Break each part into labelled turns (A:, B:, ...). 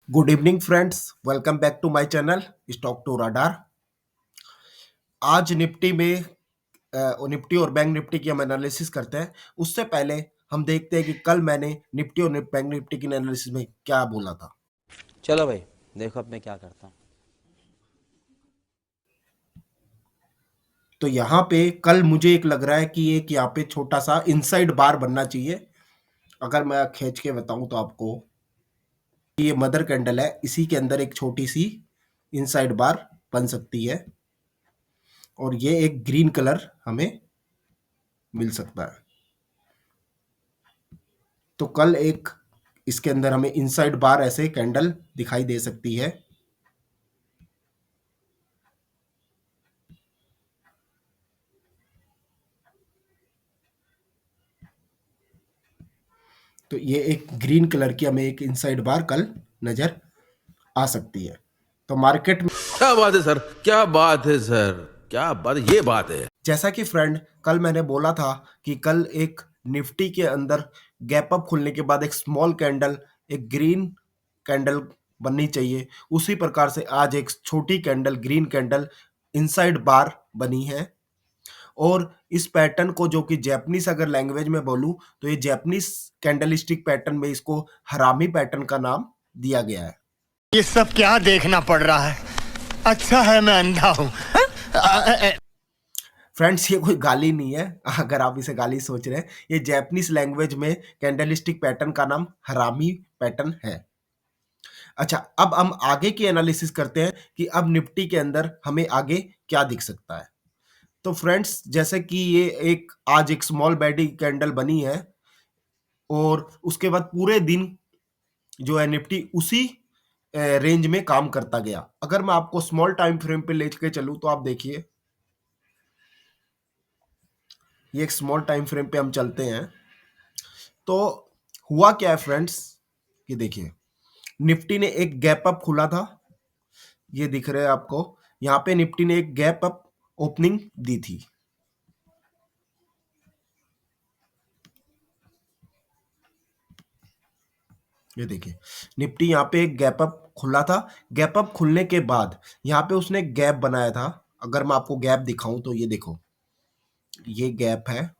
A: Good evening friends, welcome back to my channel stock to radar. आज Nifty में Nifty और bank Nifty की हम एनालिसिस करते हैं। उससे पहले हम देखते हैं कि कल मैंने निफ्टी और बैंक निफ्टी की एनालिसिस में क्या बोला था।
B: चलो भाई, देखो अब मैं क्या करता हूँ।
A: तो यहाँ पे कल मुझे एक लग रहा है कि एक यहाँ पे छोटा सा इनसाइड बार बनना चाहिए। अगर मैं खींच के बताऊं तो आपको, ये मदर कैंडल है, इसी के अंदर एक छोटी सी इनसाइड बार बन सकती है और ये एक ग्रीन कलर हमें मिल सकता है। तो कल एक इसके अंदर हमें इनसाइड बार ऐसे कैंडल दिखाई दे सकती है। तो ये एक ग्रीन कलर की हमें एक इनसाइड बार कल नजर आ सकती है। तो मार्केट में
C: क्या बात है सर, क्या बात है सर, क्या बात, ये बात है।
A: जैसा कि फ्रेंड कल मैंने बोला था कि कल एक निफ्टी के अंदर गैप अप खुलने के बाद एक स्मॉल कैंडल, एक ग्रीन कैंडल बननी चाहिए। उसी प्रकार से आज एक छोटी कैंडल, ग्रीन कैंडल इनसाइड बार बनी है। और इस पैटर्न को, जो कि जैपनीज अगर लैंग्वेज में बोलूं तो ये जैपनीज कैंडलस्टिक पैटर्न में इसको हरामी पैटर्न का नाम दिया गया है।
D: ये सब क्या देखना पड़ रहा है। अच्छा है मैं अंधा हूँ।
A: फ्रेंड्स, ये कोई गाली नहीं है, अगर आप इसे गाली सोच रहे हैं। ये जैपनीज लैंग्वेज में कैंडलस्टिक पैटर्न का नाम हरामी पैटर्न है। अच्छा, अब हम आगे की एनालिसिस करते हैं कि अब निफ्टी के अंदर हमें आगे क्या दिख सकता है। तो फ्रेंड्स, जैसे कि ये एक आज एक स्मॉल बैडी कैंडल बनी है और उसके बाद पूरे दिन जो है निफ्टी उसी रेंज में काम करता गया। अगर मैं आपको स्मॉल टाइम फ्रेम पे लेके चलूं तो आप देखिए, ये एक स्मॉल टाइम फ्रेम पे हम चलते हैं तो हुआ क्या है फ्रेंड्स, ये देखिए निफ्टी ने एक गैप अप खुला था, ये दिख रहा है आपको। यहाँ पे निफ्टी ने एक गैप अप ओपनिंग दी थी, ये देखिए निफ्टी यहाँ पे एक गैप अप खुला था। गैप अप खुलने के बाद यहाँ पे उसने एक गैप बनाया था। अगर मैं आपको गैप दिखाऊं तो ये देखो, ये गैप है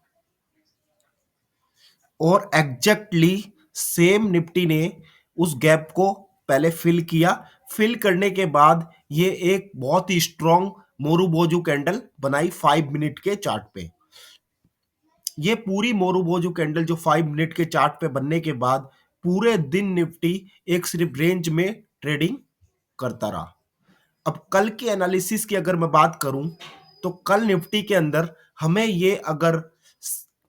A: और एग्जैक्टली सेम निफ्टी ने उस गैप को पहले फिल किया। फिल करने के बाद ये एक बहुत ही स्ट्रॉन्ग मोरूबोजू कैंडल बनाई 5 मिनट के चार्ट पे। ये पूरी मोरूबोजू कैंडल जो 5 मिनट के चार्ट पे बनने के बाद पूरे दिन निफ्टी एक सिर्फ रेंज में ट्रेडिंग करता रहा। अब कल की एनालिसिस की अगर मैं बात करूं तो कल निफ्टी के अंदर हमें ये अगर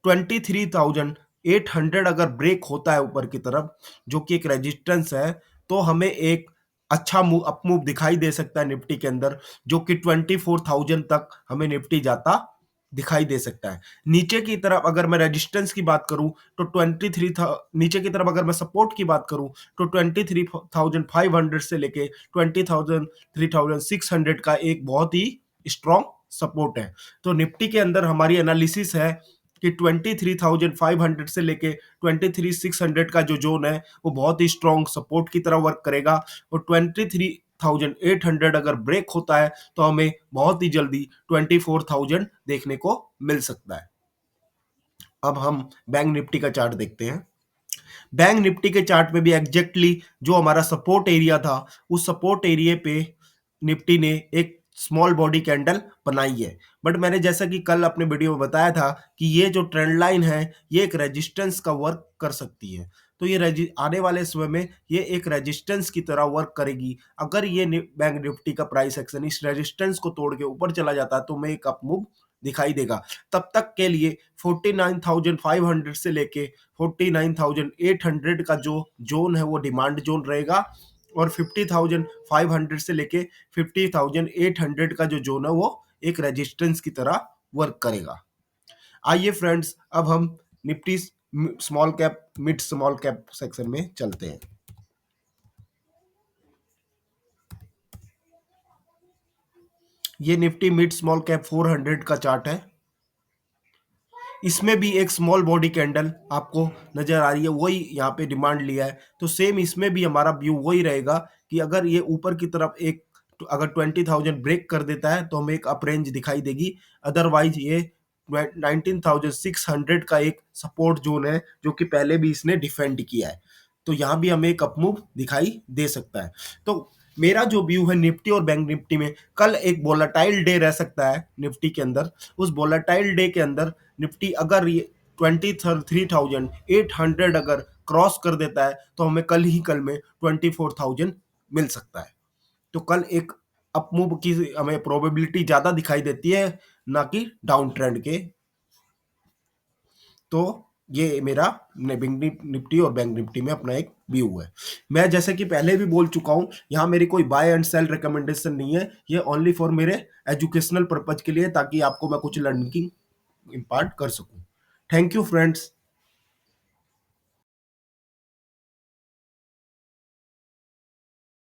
A: 23,800 अगर ब्रेक होता है ऊपर की तरफ, जो कि एक रेजिस्टेंस है, तो हमें एक अच्छा मूव, अप मूव दिखाई दे सकता है निफ्टी के अंदर, जो कि 24,000 तक हमें निफ्टी जाता दिखाई दे सकता है। नीचे की तरफ अगर मैं रेजिस्टेंस की बात करूं तो 23 था। नीचे की तरफ अगर मैं सपोर्ट की बात करूं तो 23,500 से लेके 20,000 3,600 का एक बहुत ही स्ट्रॉन्ग सपोर्ट है। तो निफ्टी के अंदर हमारी एनालिसिस है कि 23,500 से लेके 23,600 का जो जोन है वो बहुत ही स्ट्रॉन्ग सपोर्ट की तरह वर्क करेगा। और 23,800 अगर ब्रेक होता है तो हमें बहुत ही जल्दी 24,000 देखने को मिल सकता है। अब हम बैंक निफ्टी का चार्ट देखते हैं। बैंक निफ्टी के चार्ट में भी एग्जैक्टली जो हमारा सपोर्ट एरिया था, उस सपोर्ट एरिया पे निफ्टी ने एक स्मॉल बॉडी कैंडल बनाई है। बट मैंने जैसा कि कल अपने वीडियो में बताया था कि ये जो ट्रेंड लाइन है ये एक रेजिस्टेंस का वर्क कर सकती है। तो ये आने वाले समय में ये एक रेजिस्टेंस की तरह वर्क करेगी। अगर ये बैंक निफ्टी का प्राइस एक्शन इस रेजिस्टेंस को तोड़ के ऊपर चला जाता है तो मैं एक अप मूव दिखाई देगा। तब तक के लिए 49,500 से लेके 49,800 का जो जोन है वो डिमांड जोन रहेगा और 50,500 से लेके 50,800 का जो जोन है वो एक रेजिस्टेंस की तरह वर्क करेगा। आइए फ्रेंड्स, अब हम Nifty small cap, mid small cap section में चलते हैं। ये निफ्टी मिड स्मॉल कैप 400 का चार्ट है। इसमें भी एक स्मॉल बॉडी कैंडल आपको नजर आ रही है, वही यहाँ पे डिमांड लिया है। तो सेम इसमें भी हमारा व्यू वही रहेगा कि अगर ये ऊपर की तरफ एक अगर 20,000 ब्रेक कर देता है तो हमें एक अप रेंज दिखाई देगी। अदरवाइज ये 19,600 का एक सपोर्ट जोन है जो कि पहले भी इसने डिफेंड किया है। तो यहाँ भी हमें एक अप मूव दिखाई दे सकता है। तो मेरा जो व्यू है निफ्टी और बैंक निफ्टी में, कल एक वोलेटाइल डे रह सकता है निफ्टी के अंदर। उस वोलेटाइल डे के अंदर निफ्टी अगर ये 23,800 अगर क्रॉस कर देता है तो हमें कल में 24,000 मिल सकता है। तो कल एक अप मूव की हमें प्रोबेबिलिटी ज्यादा दिखाई देती है, ना कि डाउन ट्रेंड के। तो ये मेरा निफ्टी और बैंक निफ्टी में अपना एक व्यू है। मैं जैसे कि पहले भी बोल चुका हूं, यहाँ मेरी कोई बाय एंड सेल रिकमेंडेशन नहीं है, ये ओनली फॉर मेरे एजुकेशनल पर्पज के लिए, ताकि आपको मैं कुछ लर्निंग इम्पार्ट कर सकूं। Thank you friends.